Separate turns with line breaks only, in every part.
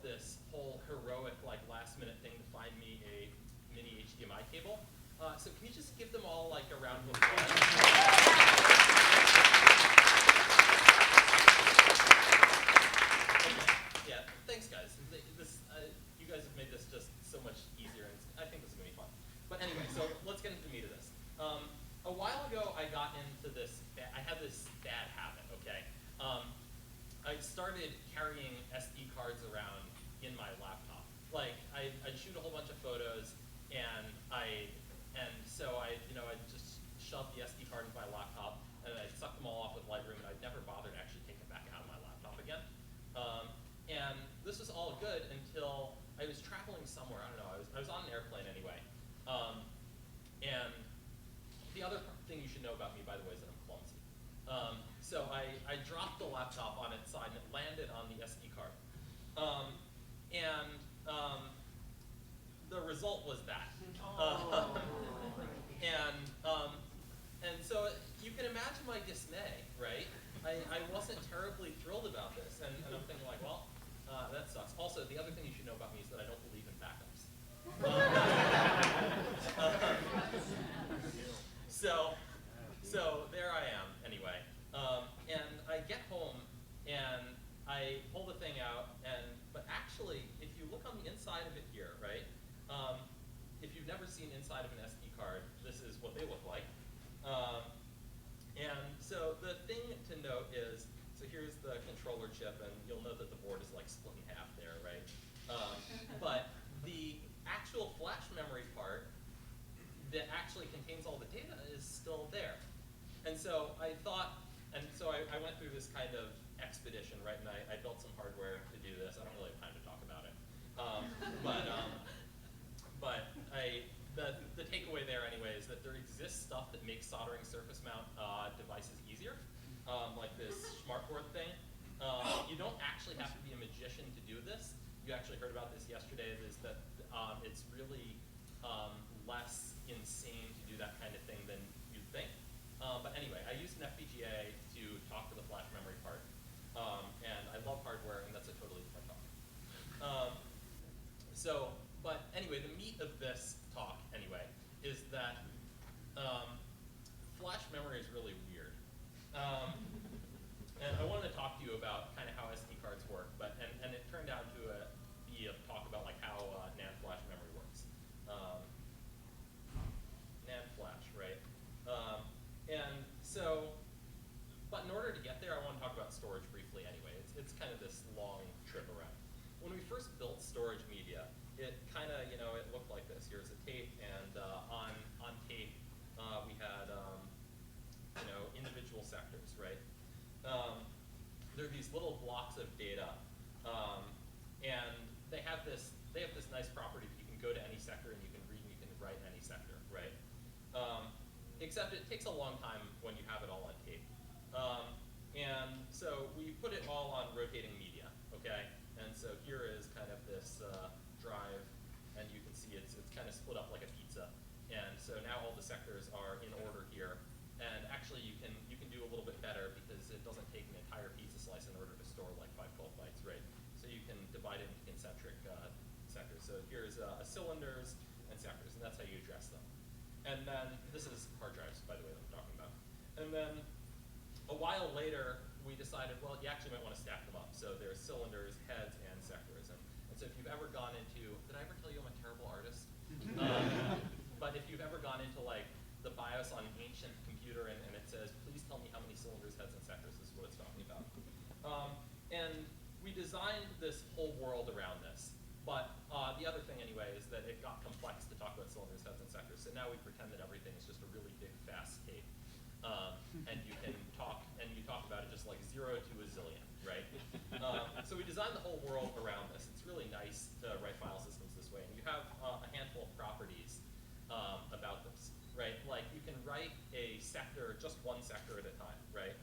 of this whole heroic, like, last-minute thing to find me a mini HDMI cable. So can you just give them all, like, a round of applause? Okay. Yeah, thanks, guys. You guys have made this just so much easier, and I think this is going to be fun. But anyway, so let's get into the meat of this. A while ago, I got into this, I had this bad habit, okay? I started carrying SD cards around in my laptop. Like, I'd shoot a whole bunch of photos, and so I just shoved the SD card into my laptop, and I sucked them all off with Lightroom, and I'd never bothered to actually take them back out of my laptop again. And this was all good until I was traveling somewhere. I don't know. I was on an airplane anyway. And the other thing you should know about me, by the way, is that I'm clumsy. So I dropped the laptop on its side, and it landed on the SD card. The result was that. And so you can imagine my dismay, right? I wasn't terribly thrilled about this, and I'm thinking like, well, that sucks. Also, the other thing you should know about me is that I don't believe in backups. So there I am, anyway. And I get home, and I pull the thing out, but actually, if you look on the inside of it here, right? If you've never seen inside of an SD card, this is what they look like. And so the thing to note is, so here's the controller chip, and you'll note that the board is like split in half there, right? But the actual flash memory part that actually contains all the data is still there. And so I thought, I went through this kind of expedition, right? And I built some hardware to do this. I don't really have time to talk about it. The takeaway there anyway is that there exists stuff that makes soldering surface mount devices easier, like this smartboard thing. You don't actually have to be a magician to do this. You actually heard about this yesterday, is that it's really less insane to do that kind of thing than you'd think. But anyway, I used an FPGA to talk to the flash memory part. And I love hardware, and that's a totally different talk. But anyway, the meat of this talk, anyway, is that flash memory is really weird. And I wanted to talk to you about kind of how SD cards work, and it turned out to be a talk about like how NAND flash memory works. NAND flash, right? But in order to get there, I want to talk about storage briefly anyway. It's kind of this long trip around. When we first built storage media, it kind of, it looked like this. Here's a tape, and on tape, we had, individual sectors, right? There are these little blocks of data, and they have this nice property that you can go to any sector and you can read and you can write in any sector, right? Except it takes a long time when you have it all on tape. And so we put it all on rotating media, okay? And so here is kind of this drive, and you can see it's kind of split up like a pizza. And so now all the sectors are in order here. And actually you can do a little bit better because it doesn't take an entire pizza slice in order to store like 512 bytes, right? So you can divide it into concentric sectors. So here's cylinders and sectors, and that's how you address them. And then this is hard drives, by the way, that I'm talking about. And then a while later, we decided, well, you actually might want to stack them up. So there's cylinders, heads, and sectors. And so if you've ever gone into, did I ever tell you I'm a terrible artist? But if you've ever gone into like the BIOS on an ancient computer and it says, please tell me how many cylinders, heads, and sectors, this is what it's talking about. And we designed this whole world around this. But the other thing anyway is that it got complex to talk about cylinders, heads, and sectors. So now we pretend that everything is just a really big, fast tape. And you can talk, and you talk about it just like 0 to a zillion, right? So we designed the whole world around this. It's really nice to write file systems this way. And you have a handful of properties about this, right? Like you can write a sector, just one sector at a time, right?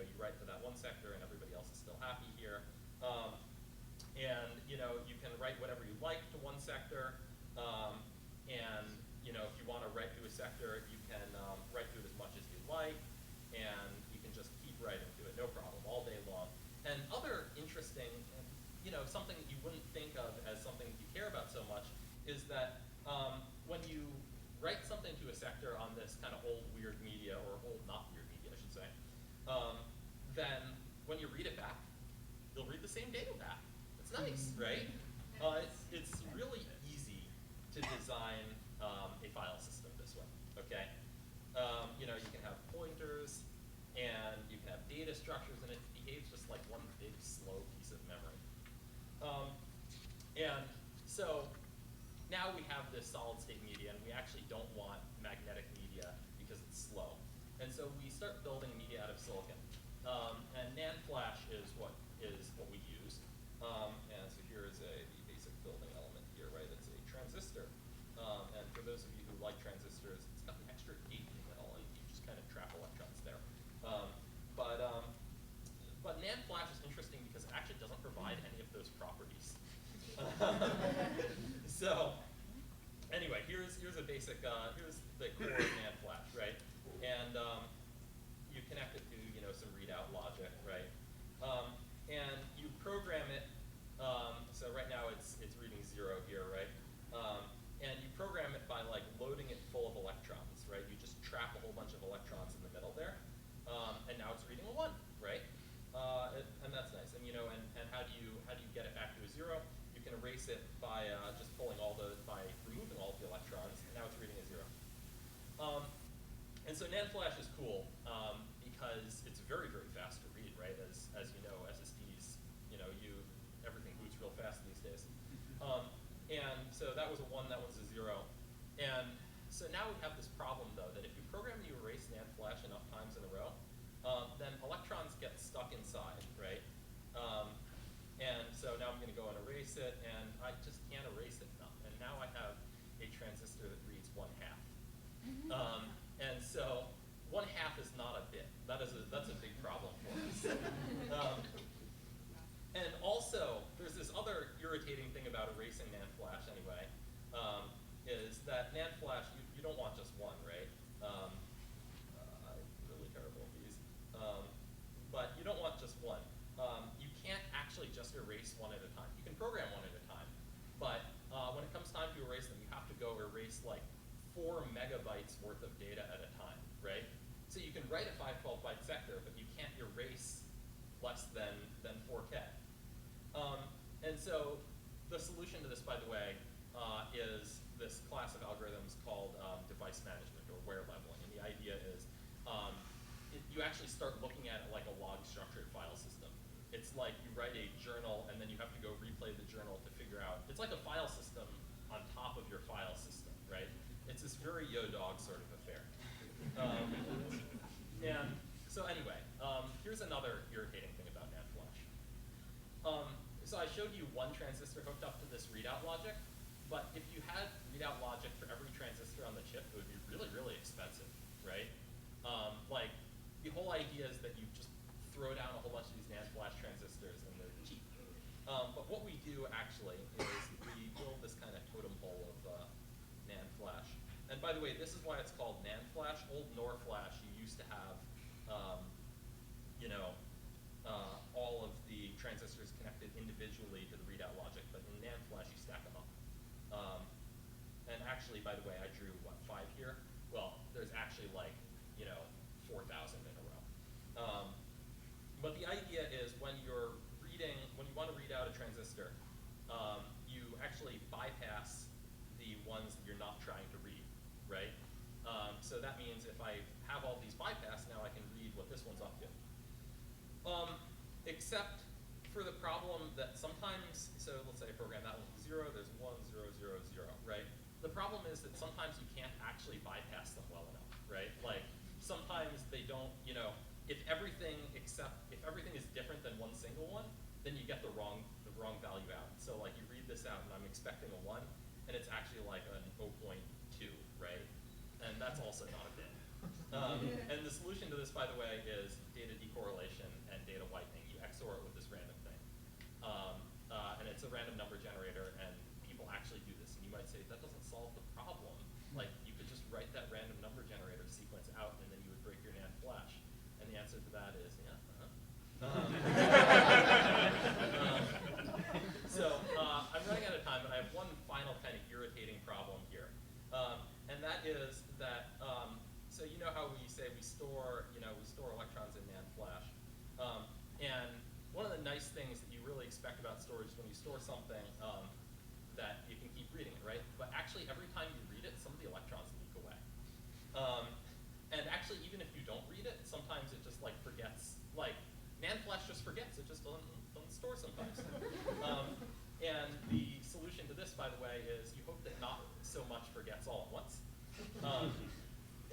You write to that one sector and everybody else is still happy here. And you can write whatever you like to one sector. And if you want to write to a sector, you can write to it as much as you like, and you can just keep writing to it, no problem, all day long. And other interesting, something that you wouldn't is that when you write something to a sector on this kind of old weird media, or old not weird media, I should say, then when you read it back, you'll read the same data back. It's nice, right? It's really easy to design a file system this way, okay? You know, you can have pointers, and you can have data structures, and it behaves just like one big, slow piece of memory. And so now we have this solid state media, and we actually don't want magnetic media because it's slow. And so we start building media out of silicon. And NAND flash is what we use. And so here is the basic building element here, right? It's a transistor. And for those of you who like transistors, it's got an extra gate in the middle, and you just kind of trap electrons there. But NAND flash is interesting because it actually doesn't provide any of those properties. So anyway, here's a basic, here's the core of NAND flash, right? And you connect it to, you know, some readout logic, right? And you program it, so right now it's reading 0 here, right? And you program it by like loading it full of electrons, right? You just trap a whole bunch of electrons in the middle there, and now it's reading a 1, right? And that's nice. And you know, and how do you get it back to a 0? You can erase it by just by removing all of the electrons, and now it's reading a 0. And so NAND flash is cool because it's very, very fast to read, right? As you know, SSDs, you know, everything boots real fast these days. And so that was a 1, that was a 0. And so now we have this problem, though, that if you program to erase NAND flash enough times in a row, then electrons get stuck inside, right? And so now I'm going to go and erase it, and I just can't erase it enough. And now I have a transistor that reads 1/2. And so 1/2 is not a bit. That's a big problem for us. And also, there's this other irritating thing about erasing NAND flash anyway, is that NAND flash, you don't want just 1, right? I'm really terrible at these. But you don't want just 1. You can't actually just erase 1 at a time. You can program 1 at a time, but when it comes time to erase them, you have to go erase like 4 megabytes worth of data at a time, right? So you can write a 512 byte sector, but you can't erase less than 4K. And so the solution to this, by the way, is this class of algorithms called device management, or wear leveling. And the idea is you actually start looking at it like a log structured file system. It's like you write a journal, and then you have to go replay the journal to figure out. It's like a file system on top of your file system, right? It's this very yo-dog sort of affair. And so anyway, here's another irritating thing about NAND flash. So I showed you 1 transistor hooked up to this readout logic, but if you had readout logic for every transistor on the chip, it would be really, really expensive, right? Like, the whole idea is that you just throw down a whole bunch of these NAND flash transistors, and they're cheap. But what we do actually is we build this kind of totem pole of NAND flash. And by the way, this is why it's called NAND flash. Old NOR flash, you used to have, you know, all of the transistors connected individually to the readout logic, but in NAND flash, you stack them up. And actually, by the way, I drew, what, 5 here? Well, there's actually like, you know, 4,000 in a row. But the idea is when you want to read out a transistor, you actually bypass the ones that you're not trying to read, right? So that means if I have all these bypassed, now I can read what this one's up to. Except for the problem that sometimes, so let's say I program that one to 0, there's 1, 0, 0, 0, right? The problem is that sometimes you can't actually bypass them well enough, right? Like, sometimes they don't, you know, if everything is different than one single one, then you get the wrong value out. So like you read this out and I'm expecting a 1, and it's actually like an 0.2, right? And that's also not a bit. And the solution to this, by the way, is data decorrelation and data whitening. You XOR it with this random thing. And it's a random number generator, and people actually do this. And you might say, that doesn't solve the problem. Like, you could just write that random number generator sequence out, and then you would break your NAND flash. And the answer to that is, yeah, So I'm running out of time, but I have one final kind of irritating expect about storage when you store something that you can keep reading it, right? But actually, every time you read it, some of the electrons leak away. And actually, even if you don't read it, sometimes it just like forgets. Like NAND flash just forgets. It just doesn't store sometimes. And the solution to this, by the way, is you hope that not so much forgets all at once.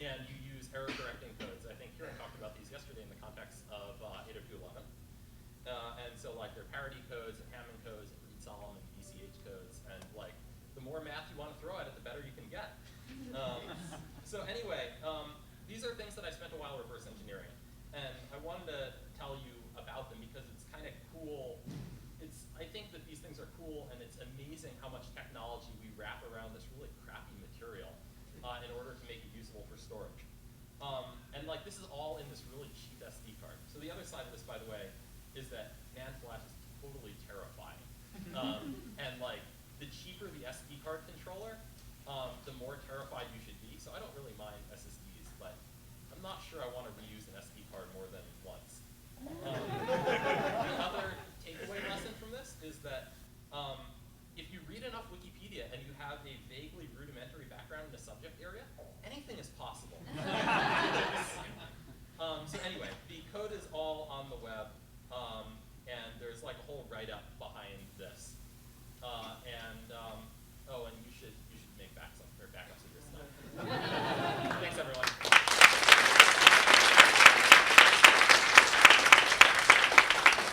And you use error correcting codes. I think Kieran talked about these yesterday in the context of 802.11. And so like they're parity codes and Hammond codes and read solemn and BCH codes. And like the more math you want to throw at it, the better you can get. So anyway, these are things that I spent a while reverse engineering. And I wanted to tell you about them because it's kind of cool. I think that these things are cool, and it's amazing how much technology we wrap around this really crappy material in order to make it usable for storage. And like this is all in this really cheap SD card. So the other side of this, by the way, is that NAND flash is totally terrifying. And like the cheaper the SD card controller, the more terrified you should be. So I don't really mind SSDs, but I'm not sure I want to reuse an SD card more than once. The other takeaway lesson from this is that if you read enough Wikipedia and you have a vaguely rudimentary background in the subject area, anything is possible. So anyway, the code is all on the web, and there's like a whole write-up